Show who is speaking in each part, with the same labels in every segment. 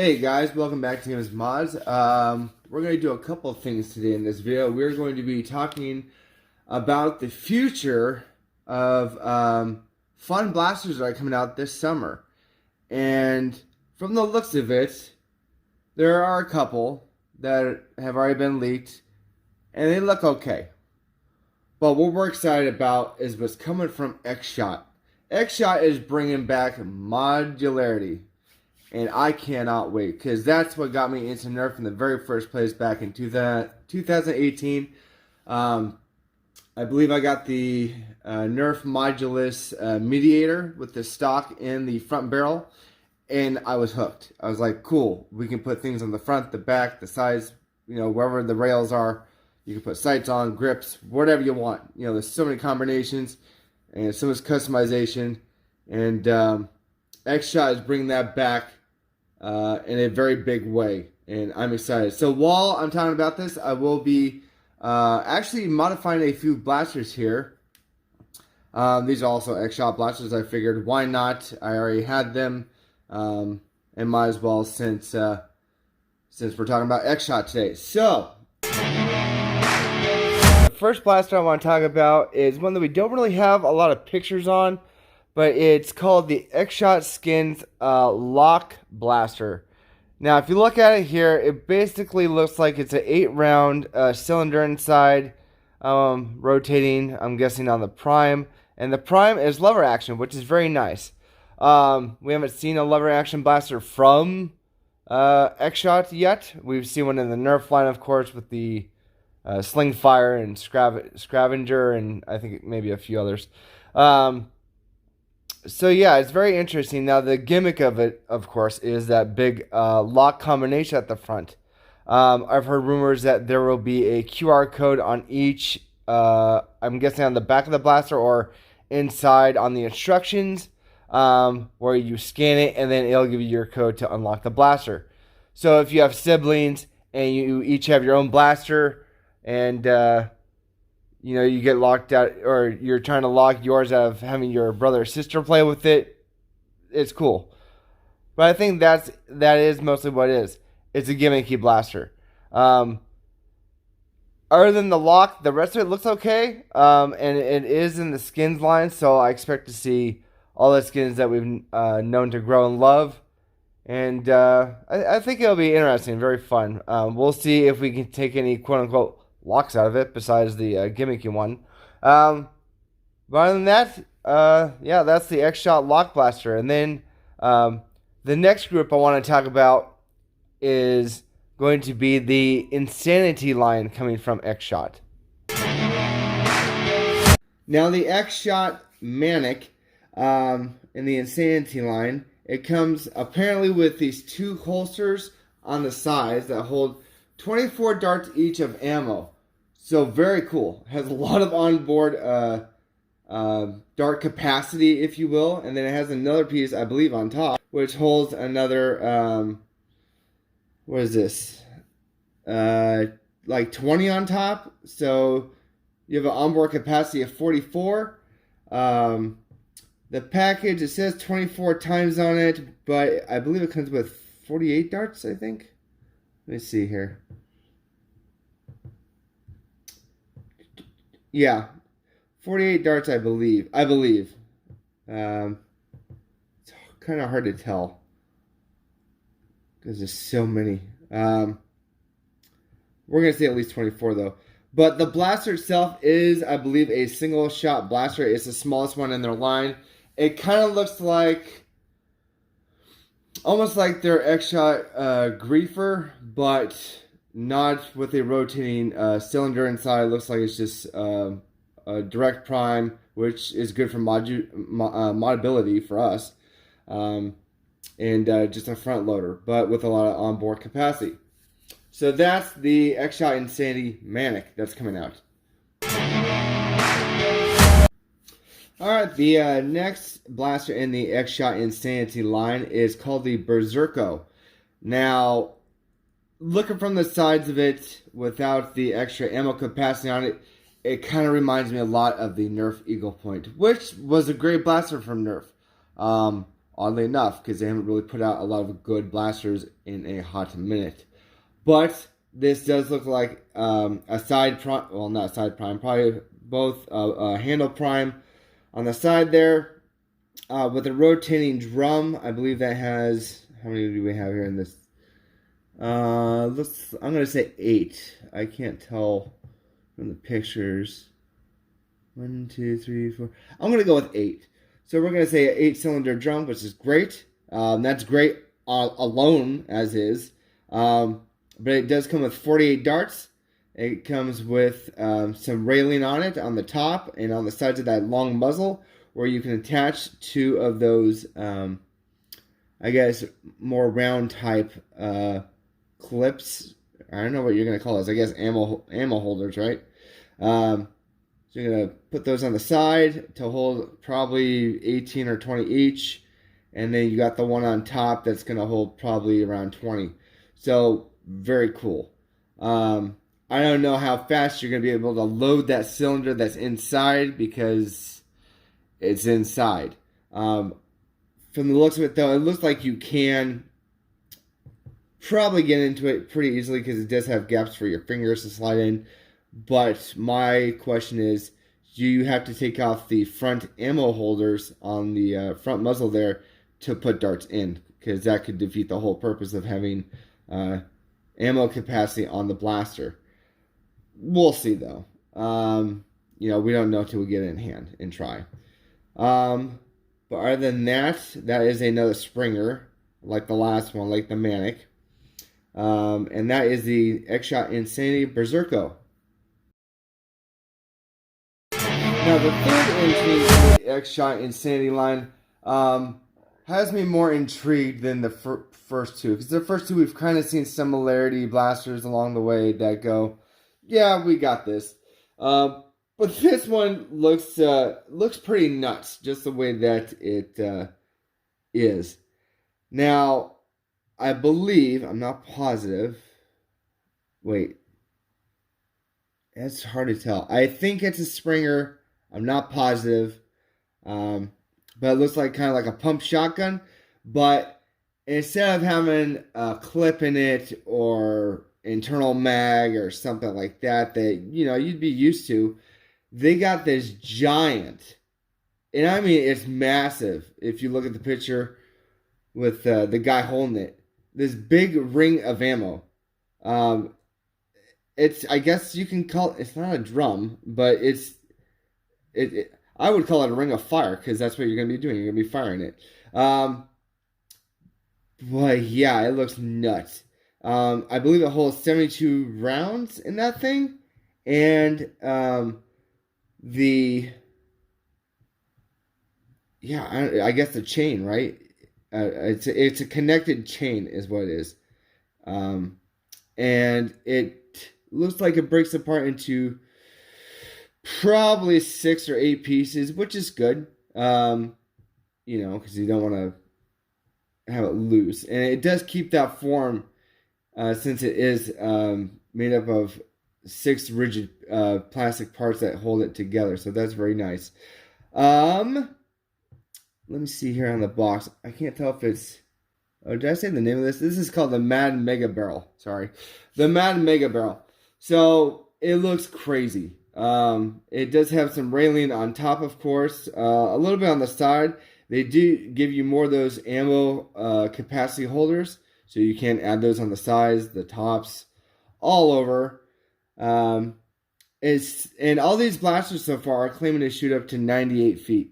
Speaker 1: Hey guys, welcome back to Games Mods. We're going to do a couple of things today in this video. We're going to be talking about the future of fun blasters that are coming out this summer. And from the looks of it, there are a couple that have already been leaked, and they look okay. But what we're excited about is what's coming from X-Shot. X-Shot is bringing back modularity. And I cannot wait, because that's what got me into Nerf in the very first place back in 2018. I believe I got the Nerf Modulus Mediator with the stock in the front barrel, and I was hooked. I was like, cool, we can put things on the front, the back, the sides, wherever the rails are. You can put sights on, grips, whatever you want. There's so many combinations, and so much customization, and X-Shot is bringing that back in a very big way, and I'm excited. So while I'm talking about this, I will be actually modifying a few blasters here. These are also X-Shot blasters. I figured, why not? I already had them, and might as well since we're talking about X-Shot today. So the first blaster I want to talk about is one that we don't really have a lot of pictures on, but it's called the X-Shot Skins Lock Blaster. Now, if you look at it here, it basically looks like it's an 8-round cylinder inside, rotating, I'm guessing, on the prime. And the prime is lever action, which is very nice. We haven't seen a lever action blaster from X-Shot yet. We've seen one in the Nerf line, of course, with the Sling Fire and Scavenger, and I think maybe a few others. So yeah, it's very interesting. Now the gimmick of it, of course, is that big lock combination at the front. I've heard rumors that there will be a QR code on each, I'm guessing on the back of the blaster or inside on the instructions, where you scan it and then it'll give you your code to unlock the blaster. So if you have siblings and you each have your own blaster, and you get locked out, or you're trying to lock yours out of having your brother or sister play with it, it's cool. But I think that is mostly what it is. It's a gimmicky blaster. Other than the lock, the rest of it looks okay. And it is in the skins line, so I expect to see all the skins that we've known to grow and love. And I think it'll be interesting, very fun. We'll see if we can take any quote-unquote locks out of it besides the gimmicky one. But other than that, yeah, that's the X-Shot Lock Blaster. And then the next group I want to talk about is going to be the Insanity line coming from X-Shot. Now the X-Shot Manic in the Insanity line, it comes apparently with these two holsters on the sides that hold 24 darts each of ammo. So very cool. Has a lot of onboard dart capacity, if you will. And then it has another piece, I believe, on top, which holds another, what is this? Like 20 on top. So you have an onboard capacity of 44. The package, it says 24 times on it, but I believe it comes with 48 darts, I think. Let me see here. Yeah, 48 darts, I believe. It's kind of hard to tell because there's so many. We're going to say at least 24, though. But the blaster itself is, I believe, a single-shot blaster. It's the smallest one in their line. It kind of looks like, almost like their X-Shot Griefer, but not with a rotating cylinder inside. It looks like it's just a direct prime, which is good for modability for us, and just a front loader, but with a lot of onboard capacity. So that's the X-Shot Insanity Manic that's coming out. Alright, the next blaster in the X-Shot Insanity line is called the Berserko. Now, looking from the sides of it, without the extra ammo capacity on it, it kind of reminds me a lot of the Nerf Eagle Point, which was a great blaster from Nerf. oddly enough, because they haven't really put out a lot of good blasters in a hot minute. But this does look like a side prime, well, not side prime, probably both handle prime on the side there with a rotating drum. I believe that has, how many do we have here in this? I'm going to say 8. I can't tell from the pictures. 1, 2, 3, 4. I'm going to go with 8. So we're going to say an 8-cylinder drum, which is great. That's great alone as is. But it does come with 48 darts. It comes with some railing on it on the top and on the sides of that long muzzle, where you can attach 2 of those, I guess, more round type clips. I don't know what you're going to call those. I guess ammo holders, right? So you're going to put those on the side to hold probably 18 or 20 each. And then you got the one on top that's going to hold probably around 20. So very cool. I don't know how fast you're going to be able to load that cylinder that's inside because it's inside. From the looks of it, though, it looks like you can probably get into it pretty easily because it does have gaps for your fingers to slide in. But my question is, do you have to take off the front ammo holders on the front muzzle there to put darts in? Because that could defeat the whole purpose of having ammo capacity on the blaster. We'll see, though. We don't know till we get it in hand and try. But other than that, that is another Springer, like the last one, like the Manic. And that is the X-Shot Insanity Berserko. Now, the third entry in the X-Shot Insanity line has me more intrigued than the first two. Because the first two, we've kind of seen similarity blasters along the way that go, yeah, we got this. But this one looks pretty nuts, just the way that it is. Now, I believe, I'm not positive. Wait. It's hard to tell. I think it's a Springer. I'm not positive. But it looks like kind of like a pump shotgun. But instead of having a clip in it or internal mag or something like that you'd be used to, they got this giant, and I mean it's massive. If you look at the picture with the guy holding it, this big ring of ammo. It's, I guess you can call it, it's not a drum, but I would call it a ring of fire, because that's what you're going to be doing. You're going to be firing it. But yeah, it looks nuts. I believe it holds 72 rounds in that thing. And I guess the chain, right? It's a connected chain is what it is. And it looks like it breaks apart into probably 6 or 8 pieces, which is good. Because you don't want to have it loose. And it does keep that form, since it is made up of 6 rigid plastic parts that hold it together. So that's very nice. Let me see here on the box. I can't tell if it's... Oh, did I say the name of this? This is called the Mad Mega Barrel. Sorry. The Mad Mega Barrel. So, it looks crazy. It does have some railing on top, of course. A little bit on the side. They do give you more of those ammo capacity holders. So, you can add those on the sides, the tops, all over. And all these blasters so far are claiming to shoot up to 98 feet.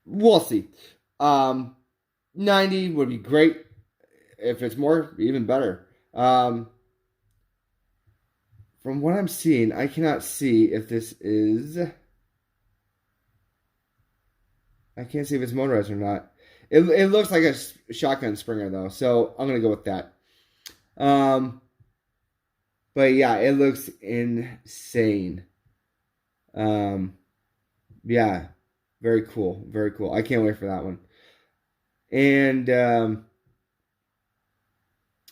Speaker 1: We'll see. 90 would be great. If it's more, even better. From what I'm seeing, I cannot see if this is... I can't see if it's motorized or not. It looks like a shotgun Springer, though. So, I'm going to go with that. But yeah, it looks insane. Yeah. Very cool. Very cool. I can't wait for that one. And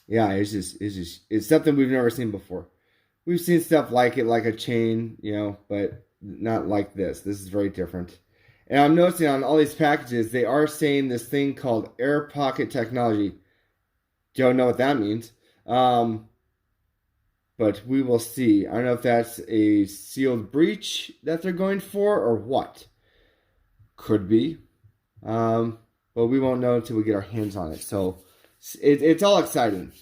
Speaker 1: yeah, it's something we've never seen before. We've seen stuff like it, like a chain, but not like this. This is very different. And I'm noticing on all these packages, they are saying this thing called air pocket technology. Don't know what that means. But we will see. I don't know if that's a sealed breach that they're going for or what. Could be. But we won't know until we get our hands on it. So it's all exciting.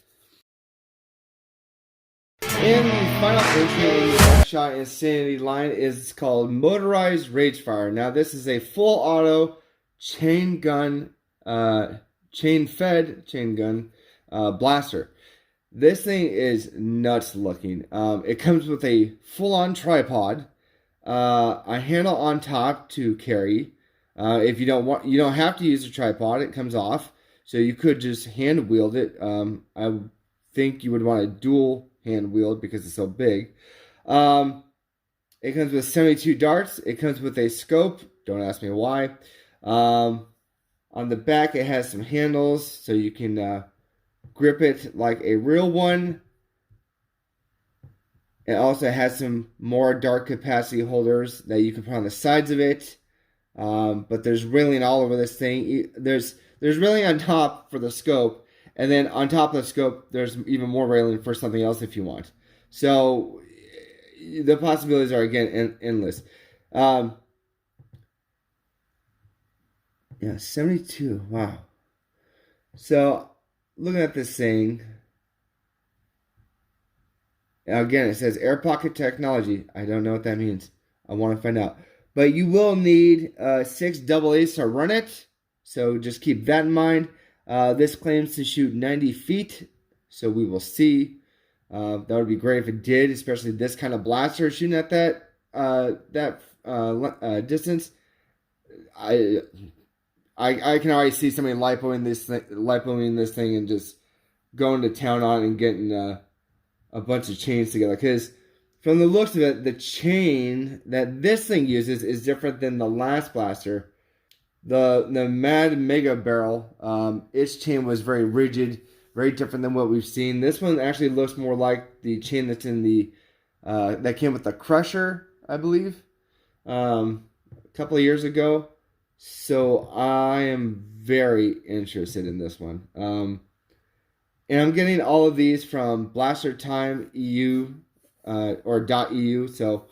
Speaker 1: And the final entry in the X-Shot Insanity line is called Motorized Ragefire. Now this is a full auto chain gun, chain gun blaster. This thing is nuts looking. It comes with a full-on tripod, a handle on top to carry. If you don't have to use a tripod. It comes off, so you could just hand wield it. I think you would want a dual hand wield because it's so big. It comes with 72 darts. It comes with a scope. Don't ask me why. On the back, it has some handles so you can grip it like a real one. It also has some more dart capacity holders that you can put on the sides of it. But there's railing all over this thing. There's railing on top for the scope, and then on top of the scope, there's even more railing for something else if you want. So the possibilities are again endless. Yeah, 72. Wow. So looking at this thing, again, it says air pocket technology. I don't know what that means. I want to find out. But you will need 6 AA's to run it, so just keep that in mind. This claims to shoot 90 feet, so we will see. That would be great if it did, especially this kind of blaster shooting at that distance. I can already see somebody lipoing this thing and just going to town on it and getting a bunch of chains together, because from the looks of it, the chain that this thing uses is different than the last blaster. The Mad Mega Barrel, its chain was very rigid, very different than what we've seen. This one actually looks more like the chain that's in the that came with the Crusher, I believe, a couple of years ago. So I am very interested in this one. And I'm getting all of these from Blaster Time EU. Or .eu, so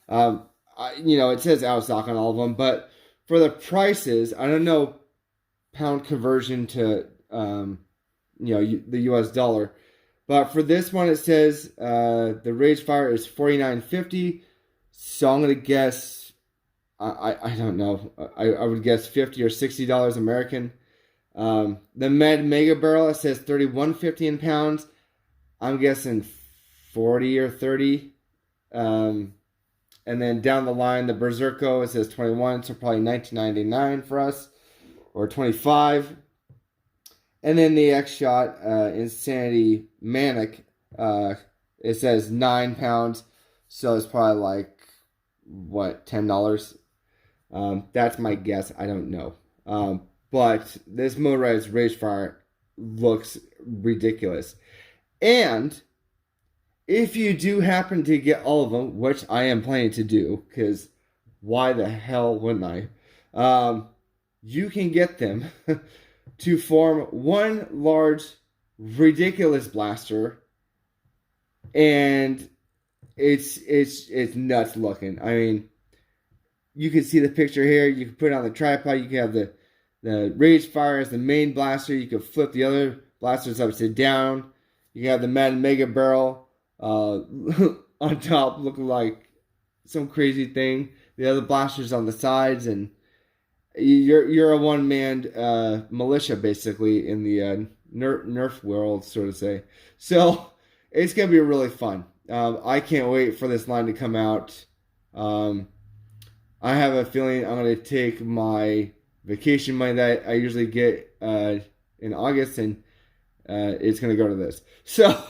Speaker 1: it says out of stock on all of them, but for the prices, I don't know pound conversion to the US dollar, but for this one it says the Ragefire is $49.50, so I'm gonna guess I don't know, I would guess $50 or $60 American. The Mad Mega Barrel, it says $31.50 in pounds. I'm guessing 40 or 30. And then down the line, the Berserko, it says 21, so probably $19.99 for us, or 25. And then the X-Shot Insanity Manic, it says 9 pounds, so it's probably like, what, $10? That's my guess. I don't know. But this Motorized Ragefire looks ridiculous. And if you do happen to get all of them, which I am planning to do, because why the hell wouldn't I? You can get them to form one large, ridiculous blaster, and it's nuts looking. I mean, you can see the picture here. You can put it on the tripod. You can have the Ragefire as the main blaster. You can flip the other blasters upside down. You can have the Mad Mega Barrel on top, looking like some crazy thing. The other blasters on the sides, and you're a one-man militia basically in the Nerf world, so to say. So it's gonna be really fun. I can't wait for this line to come out. I have a feeling I'm gonna take my vacation money that I usually get in August, and it's gonna go to this. So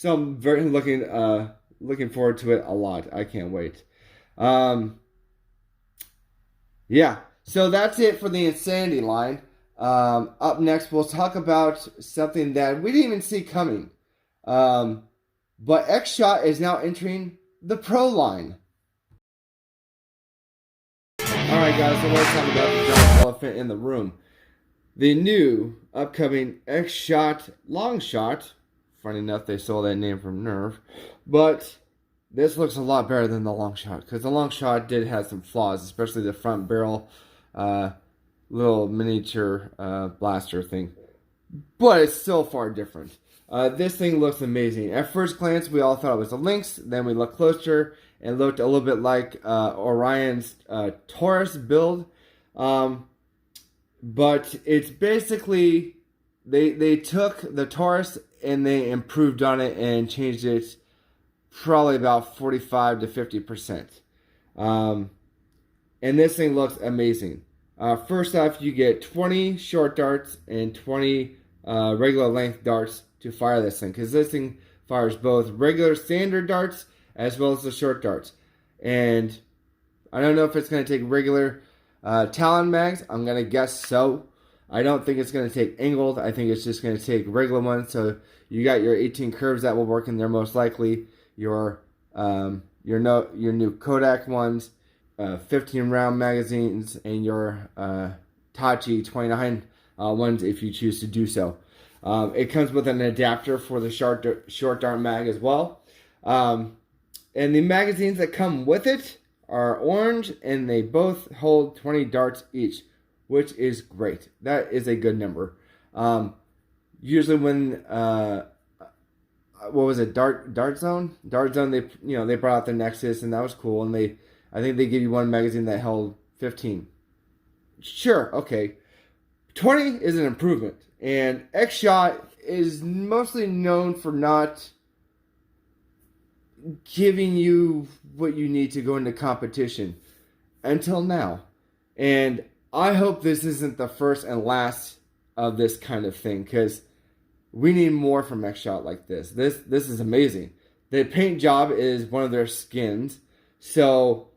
Speaker 1: I'm very looking forward to it a lot. I can't wait. Yeah, so that's it for the Insanity line. Up next, we'll talk about something that we didn't even see coming. But X-Shot is now entering the Pro line. Alright guys, so let's talk about the giant elephant in the room. The new upcoming X-Shot Long Shot. Funny enough, they stole that name from Nerf. But this looks a lot better than the Long Shot, because the Long Shot did have some flaws, especially the front barrel little miniature blaster thing. But it's still far different. This thing looks amazing. At first glance, we all thought it was a Lynx. Then we looked closer and looked a little bit like Orion's Taurus build. But it's basically, they took the Taurus and they improved on it and changed it probably about 45 to 50%. And this thing looks amazing. First off, you get 20 short darts and 20 regular length darts to fire this thing, because this thing fires both regular standard darts as well as the short darts. And I don't know if it's going to take regular Talon mags. I'm going to guess so. I don't think it's going to take angled. I think it's just going to take regular ones. So you got your 18 curves that will work in there most likely. Your new Kodak ones, 15 round magazines, and your Tachi 29 ones if you choose to do so. It comes with an adapter for the short dart mag as well. And the magazines that come with it are orange, and they both hold 20 darts each, which is great. That is a good number. Usually when what was it, Dart Zone? Dart Zone, they brought out the Nexus, and that was cool. And I think they give you one magazine that held 15. Sure, okay. 20 is an improvement. And X-Shot is mostly known for not giving you what you need to go into competition until now. And I hope this isn't the first and last of this kind of thing, because we need more from X-Shot like this. This is amazing. The paint job is one of their skins. So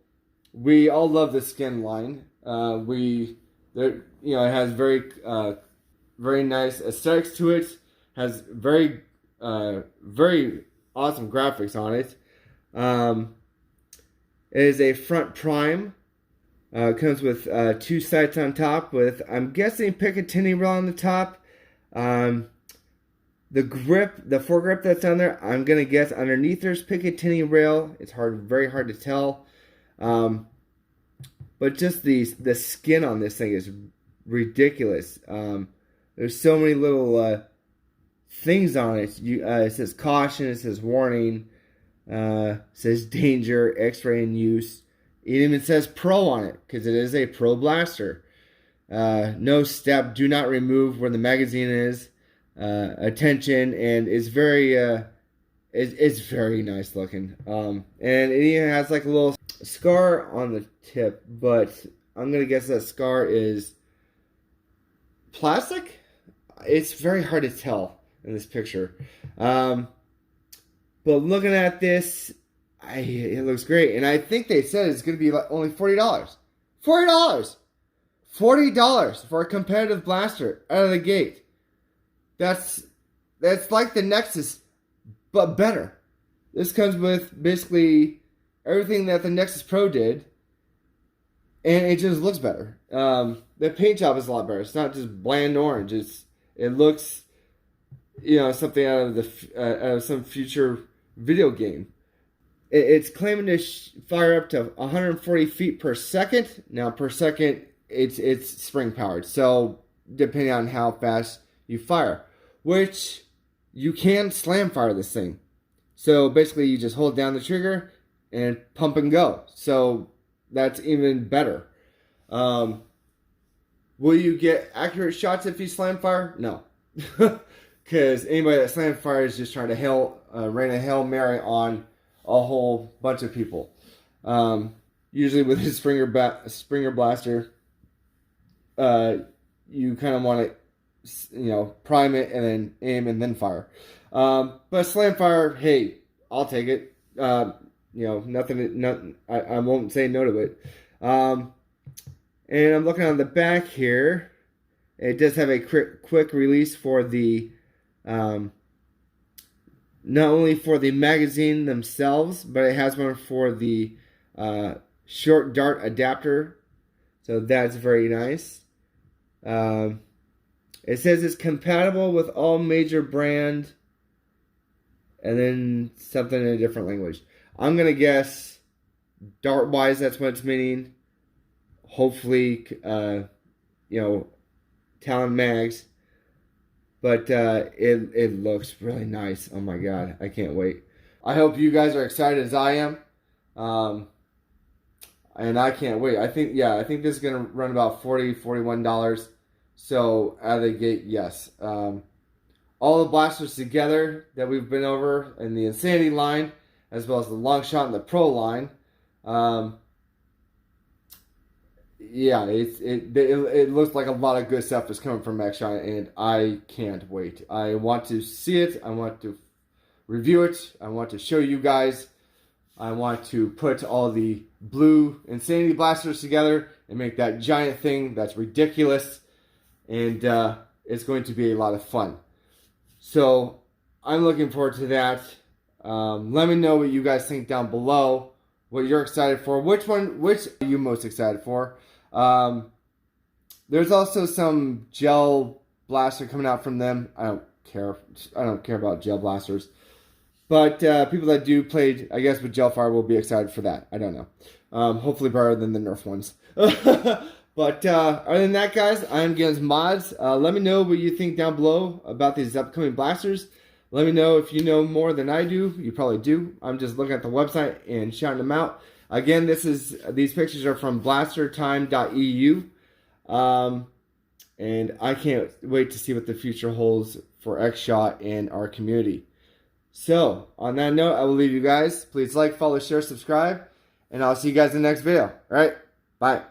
Speaker 1: we all love the skin line. It has very nice aesthetics to it. Has very awesome graphics on it. It is a front prime. Comes with 2 sights on top with, I'm guessing, Picatinny rail on the top. The grip, the foregrip that's on there, I'm gonna guess underneath there's Picatinny rail. It's very hard to tell. But just the skin on this thing is ridiculous. There's so many little things on it. It says caution, it says warning, it says danger, X-ray in use. It even says pro on it, because it is a pro blaster. No step, do not remove where the magazine is. Attention, and it's very nice looking. And it even has like a little scar on the tip, but I'm gonna guess that scar is plastic. It's very hard to tell in this picture. But looking at this, it looks great. And I think they said it's going to be like only $40. $40! $40 for a competitive blaster out of the gate. That's like the Nexus, but better. This comes with basically everything that the Nexus Pro did, and it just looks better. The paint job is a lot better. It's not just bland orange. It looks, something out of some future video game. It's claiming to fire up to 140 feet per second. Now, per second, it's spring powered. So, depending on how fast you fire, which you can slam fire this thing. So, basically, you just hold down the trigger and pump and go. So, that's even better. Will you get accurate shots if you slam fire? No. Because anybody that slam fire is just trying to rain a Hail Mary on a whole bunch of people. Usually with his Springer blaster, you kind of want to, prime it and then aim and then fire. But slam fire, hey, I'll take it. Nothing. I won't say no to it. And I'm looking on the back here. It does have a quick release for the, not only for the magazine themselves, but it has one for the short dart adapter. So that's very nice. It says it's compatible with all major brand, and then something in a different language. I'm going to guess Dart-wise, that's what it's meaning. Hopefully, Talon Mags. But it looks really nice. Oh my god, I can't wait. I hope you guys are excited as I am. And I can't wait. I think this is going to run about $40, $41. So out of the gate, yes. All the blasters together that we've been over in the Insanity line, as well as the long shot and the Pro line. It looks like a lot of good stuff is coming from Action, and I can't wait. I want to see it. I want to review it. I want to show you guys. I want to put all the blue Insanity blasters together and make that giant thing that's ridiculous. And it's going to be a lot of fun. So I'm looking forward to that. Let me know what you guys think down below. What you're excited for. Which are you most excited for? There's also some gel blaster coming out from them. I don't care about gel blasters. But people that do play, I guess, with gel fire will be excited for that. I don't know. Hopefully better than the Nerf ones. But other than that, guys, I am Gibbs Mods. Let me know what you think down below about these upcoming blasters. Let me know if you know more than I do. You probably do. I'm just looking at the website and shouting them out. Again, these pictures are from blastertime.eu. And I can't wait to see what the future holds for X-Shot and our community. So, on that note, I will leave you guys. Please like, follow, share, subscribe, and I'll see you guys in the next video. All right? Bye.